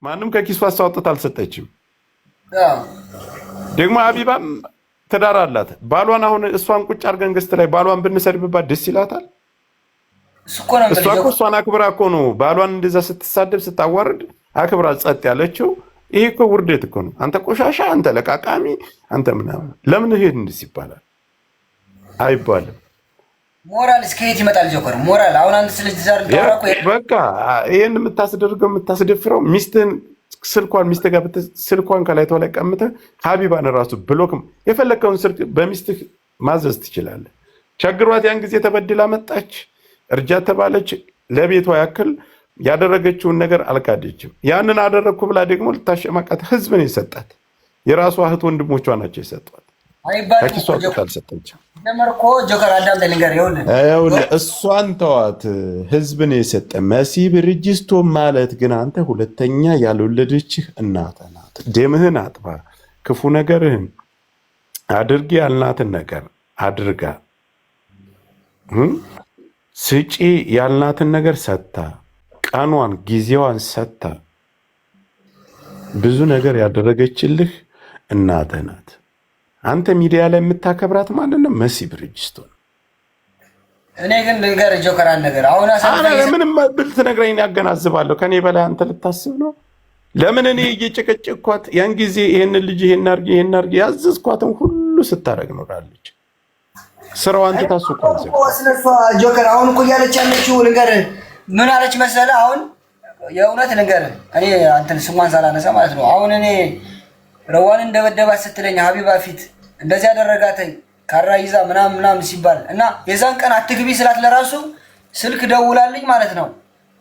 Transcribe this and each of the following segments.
ማንም ከኪሷ አስወጥታ አልሰጠችም። ደግሞ ሀቢባም ትዳር አላት። ባሏን አሁን እሷን ቁጭ አድርገን ገስት ላይ ባሏን ብንሰድብባት ደስ ይላታል? እሷ እኮ እሷን አክብራ እኮ ነው ባሏን እንደዛ ስትሳደብ ስታዋርድ አክብራ ጸጥ ያለችው። ይሄ እኮ ውርደት እኮ ነው። አንተ ቆሻሻ፣ አንተ ለቃቃሚ፣ አንተ ምናምን። ለምን ይሄ እንድስ ይባላል? አይባልም። ሞራል እስከ የት ይመጣል? ጆከር ሞራል አሁን አንተ ስለዚህ ዛሬ ተወራኩ። በቃ ይሄን የምታስደርገው የምታስደፍረው ሚስትህን ስልኳን ሚስትህ ጋር ስልኳን ከላይ ተወላይ ቀምተህ ሀቢባን ራሱ ብሎክም የፈለከውን ስልክ በሚስትህ ማዘዝ ትችላለህ። ቸግሯት ያን ጊዜ ተበድላ መጣች፣ እርጃት ተባለች። ለቤቷ ያክል ያደረገችውን ነገር አልካደችም። ያንን አደረግኩ ብላ ደግሞ ልታሸማቃት ህዝብ ነው የሰጣት። የራሷ እህት ወንድሞቿ ናቸው የሰጧት። ከኪሷ አልሰጠችም። ነመርኮ ጆከር አዳም ተልንገር እሷን ተዋት። ህዝብ ነው የሰጠ። መሲ ብርጅስቶን ማለት ግን አንተ ሁለተኛ ያልወለደችህ እናት ናት። ደምህን አጥባ፣ ክፉ ነገርህን አድርጌ ያልናትን ነገር አድርጋ፣ ስጪ ያልናትን ነገር ሰጥታ፣ ቀኗን ጊዜዋን ሰጥታ ብዙ ነገር ያደረገችልህ እናት ናት። አንተ ሚዲያ ላይ የምታከብራት ማለት ነው መሲ ብርጅስቶን። እኔ ግን ነገር ጆከራን ነገር አሁን ምንም ብልት ነግረኝ ያገናዝባለሁ። ከኔ በላይ አንተ ልታስብ ነው? ለምን እኔ እየጨቀጨቅኳት ያን ጊዜ ይሄን ልጅ ይሄን አርጊ ያዘዝኳትን ሁሉ ስታረግ ኖራለች። ስራዋን ትታሱቋል። ስለሷ ጆከር አሁን እኮ እያለች ያለችው ነገር ምን አለች መሰለ? አሁን የእውነት ነገር እኔ አንተን ስሟን ሳላነሳ ማለት ነው። አሁን እኔ ረዋን እንደበደባት ስትለኝ ሀቢባ ፊት እንደዚህ ያደረጋተኝ ካራ ይዛ ምናምን ሲባል እና የዛን ቀን አትግቢ ስላት ለራሱ ስልክ ደውላልኝ ማለት ነው።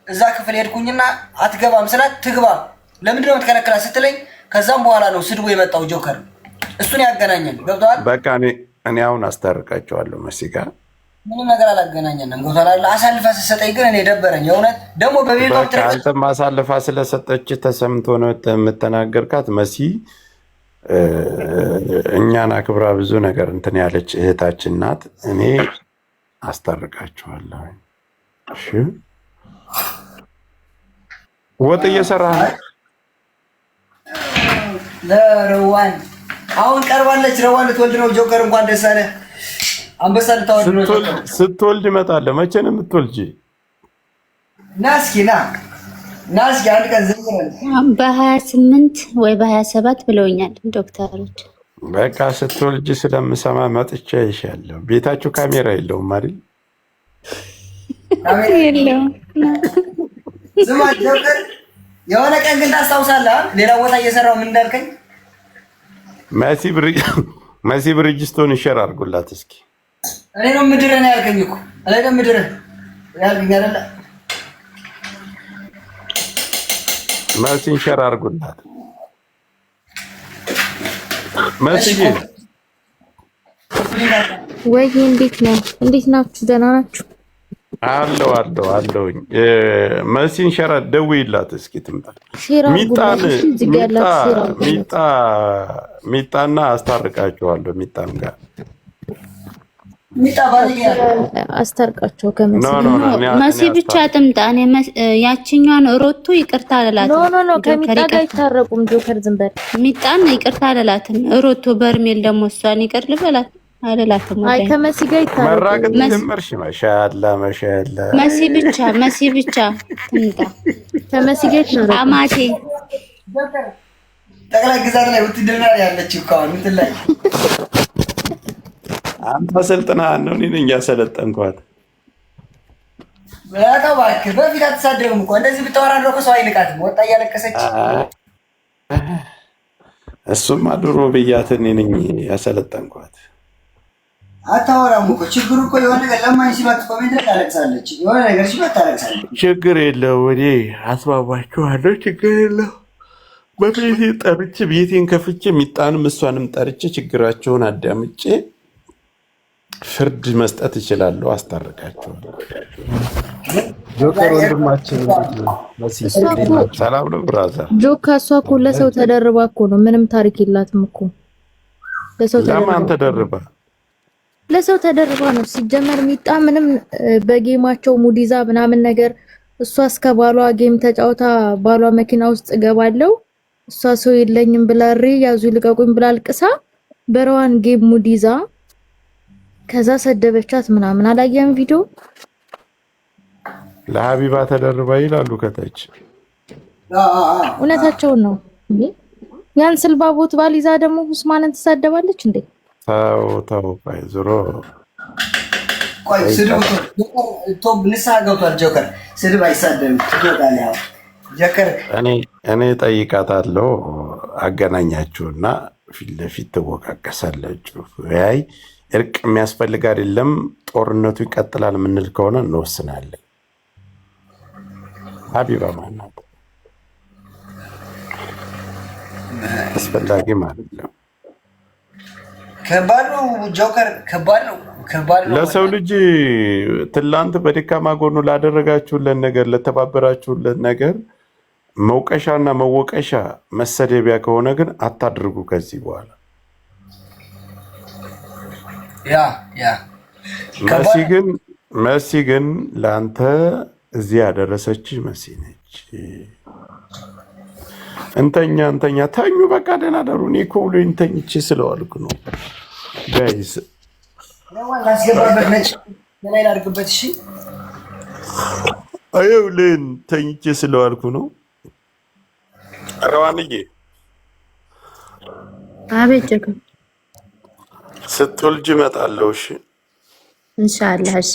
እዛ ክፍል ሄድኩኝና አትገባም ስላት ትግባ ለምንድን ነው የምትከለክላት ስትለኝ ከዛም በኋላ ነው ስድቡ የመጣው። ጆከር እሱን ያገናኘን ገብቶሃል? በቃ እኔ አሁን አስታርቃቸዋለሁ መሲ ጋር ምንም ነገር አላገናኘንም። ገብቶሃል? አሳልፋ ስትሰጠኝ ግን እኔ ደበረኝ የእውነት። ደግሞ በቤቷ አንተም አሳልፋ ስለሰጠች ተሰምቶ ነው የምትናገርካት መሲ። እኛን አክብራ ብዙ ነገር እንትን ያለች እህታችን ናት። እኔ አስታርቃችኋለሁ። እሺ ወጥ እየሰራህ ነው? ለረዋን አሁን ቀርባለች። ረዋን ልትወልድ ነው። ጆከር እንኳን ደስ አለህ። አንበሳ ልታወልድ ነው። ስትወልድ እመጣለሁ። መቼ ነው የምትወልጂ? ና እስኪ አንድ ቀን ዝም ብለን በ28 ወይ በ27 ብለውኛል ዶክተሮች። በቃ ስትወልጂ ስለምሰማ መጥቼ ይሻለሁ። ቤታችሁ ካሜራ የለውም አይደል? የለውም። ዝም ጆከር የሆነ ቀን ግን ታስታውሳለህ? ሌላ ቦታ እየሰራው ምን እንዳልከኝ መሲ ብርጅስቶን ይሸር አድርጉላት እስኪ። እኔ ነው ምድርህ ነው ያልከኝ እኮ እኔ ነው ምድርህ ያልከኝ አይደለ? መሲን ሸር አድርጉላት። መሲ ወይ እንዴት ናችሁ? ደህና ናችሁ? አለሁኝ። መሲን ሸር ደውይላት እስኪ ትምጣ። ሚጣና አስታርቃቸዋለሁ። ሚጣን ጋር አስታርቃቸው መሲ ብቻ ትምጣ። እኔ ያችኛዋን ሮቶ ይቅርታ አላላትም። ኖ ከሚጣ ጋር አይታረቁም። ጆከር ዝም በል። ሚጣን ይቅርታ አላላትም። ሮቶ በርሜል ደግሞ እሷን ይቅር ልበላት አላላትም። አይ ከመሲ ጋር ይታረቁ። መራቅ ጀመርሽ። ማሻአላ መሲ ብቻ ትምጣ። ከመሲ ጋር ይታረቁ። አማቴ ጠቅላይ ግዛት ላይ ውትድርና ያለችው ካሁን እንትን ላይ አንተ ስልጥና ነው። እኔ ነኝ ያሰለጠንኳት። በቃ እባክህ በፊት አትሳደብም እኮ እንደዚህ ብታወራ ነው እኮ ሰው አይልቃትም። ወጣ እያለቀሰች እሱማ ድሮ ብያት እኔ ነኝ ያሰለጠንኳት። አታወራም እኮ ችግሩ እኮ የሆነ ነገር ለማኝ ሲባት ኮሜንት ላይ ታለቅሳለች። የሆነ ነገር ሲባት ታለቅሳለች። ችግር የለው እኔ አስባባችኋለሁ። ችግር የለው። በቤቴ ጠርቼ ቤቴን ከፍቼ ሚጣንም እሷንም ጠርቼ ችግራቸውን አዳምጬ ፍርድ መስጠት እችላለሁ። አስታርቃቸዋለሁ። ጆከር ወንድማችን ሰላም ነው ብራዘር። ጆካ እሷ እኮ ለሰው ተደርባ እኮ ነው። ምንም ታሪክ የላትም እኮ ለማን ተደርባ? ለሰው ተደርባ ነው። ሲጀመር ሚጣ ምንም በጌማቸው ሙዲዛ ምናምን ነገር እሷ እስከ ባሏ ጌም ተጫውታ ባሏ መኪና ውስጥ ገባለው እሷ ሰው የለኝም ብላ ያዙ ልቀቁኝ ብላ አልቅሳ በረዋን ጌም ሙድ ይዛ ከዛ ሰደበቻት ምናምን አላየም ቪዲዮ ለሀቢባ ተደርባ ይላሉ ከታች እውነታቸውን ነው ያን ስልባቦት ባሊዛ ደግሞ ኡስማንን ትሳደባለች እንዴ ተው ዞሮ ቆይ ስድብ ቶብ ንሳ ገብቷል ጆከር ስድብ አይሳደብም ትወጣለህ ያው ጆከር እኔ ጠይቃታለሁ አገናኛችሁና ፊት ለፊት ትወቃቀሳላችሁ ያይ እርቅ የሚያስፈልግ አይደለም ጦርነቱ ይቀጥላል ምንል ከሆነ እንወስናለን ሀቢባ ማናት አስፈላጊ ማለት ነው ከባድ ነው ጆከር ከባድ ነው ለሰው ልጅ ትላንት በደካማ ጎኑ ላደረጋችሁለት ነገር ለተባበራችሁለት ነገር መውቀሻና መወቀሻ መሰደቢያ ከሆነ ግን አታድርጉ ከዚህ በኋላ ያ መሲ ግን ለአንተ እዚህ ያደረሰች መሲ ነች እንተኛ ታኙ በቃ ደህና ደሩ እኔ እኮ ብሎ እንተኝቼ ስለዋልኩ ነው ጋይስ ላስገባበት ነጭ ላይ ላድርግበት እሺ አይውልን ተኝቼ ስለዋልኩ ነው ረዋንዬ አቤት ጀከር ስትወልጅ እመጣለሁ እሺ ኢንሻአላህ እሺ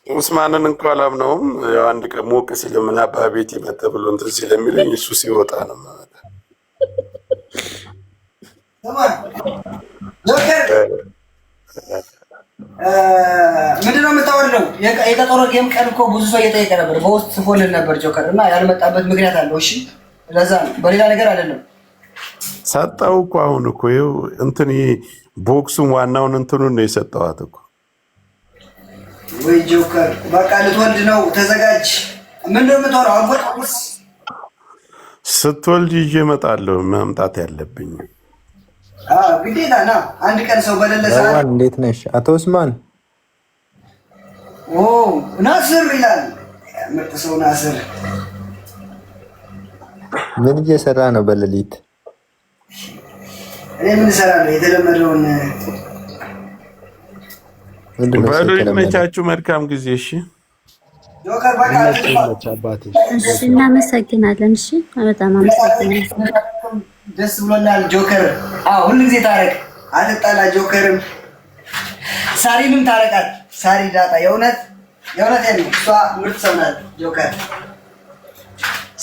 ኡስማንን እንኳን አላምነውም ያው አንድ ቀን ሞቅ ሲለምን አባ ቤት ይመጣ ብሎ እንትን ሲለሚለኝ እሱ ሲወጣ ነው ማለት ጆከር ምንድነው የምታወርደው የቀጠሮ ጌም ቀን እኮ ብዙ ሰው እየጠየቀ ነበር በውስጥ ጽፎልን ነበር ጆከር እና ያልመጣበት ምክንያት አለው እሺ ለዛ ነው በሌላ ነገር አይደለም ሰጣው እኮ አሁን እኮ ይኸው እንትን ቦክሱን ዋናውን እንትኑን ነው የሰጠዋት እኮ ወይ ጆከር በቃ ልትወልድ ነው ተዘጋጅ ምንድነው የምትወራው አንጎራውስ ስትወልድ ይዤ እመጣለሁ መምጣት ያለብኝ ግዴታ ና አንድ ቀን ሰው በሌለ ሰዓት እንዴት ነሽ አቶ ኡስማን ናስር ይላል ምርጥ ሰው ናስር ምን እየሰራ ነው በሌሊት እኔ ምን እሰራለሁ የተለመደውን በሌሊት መቻችሁ መልካም ጊዜ እሺ ጆከር በቃ እሺ እናመሰግናለን እሺ በጣም አመሰግናለሁ ደስ ብሎናል ጆከር ሁሉ ጊዜ ታረቅ አትጣላ ጆከርም ሳሪንም ታረቃት ሳሪ ዳጣ የእውነት እሷ ምርጥ ሰው ናት ጆከር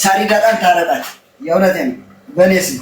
ሳሪ ዳጣን ታረቃት የእውነት በኔ ስም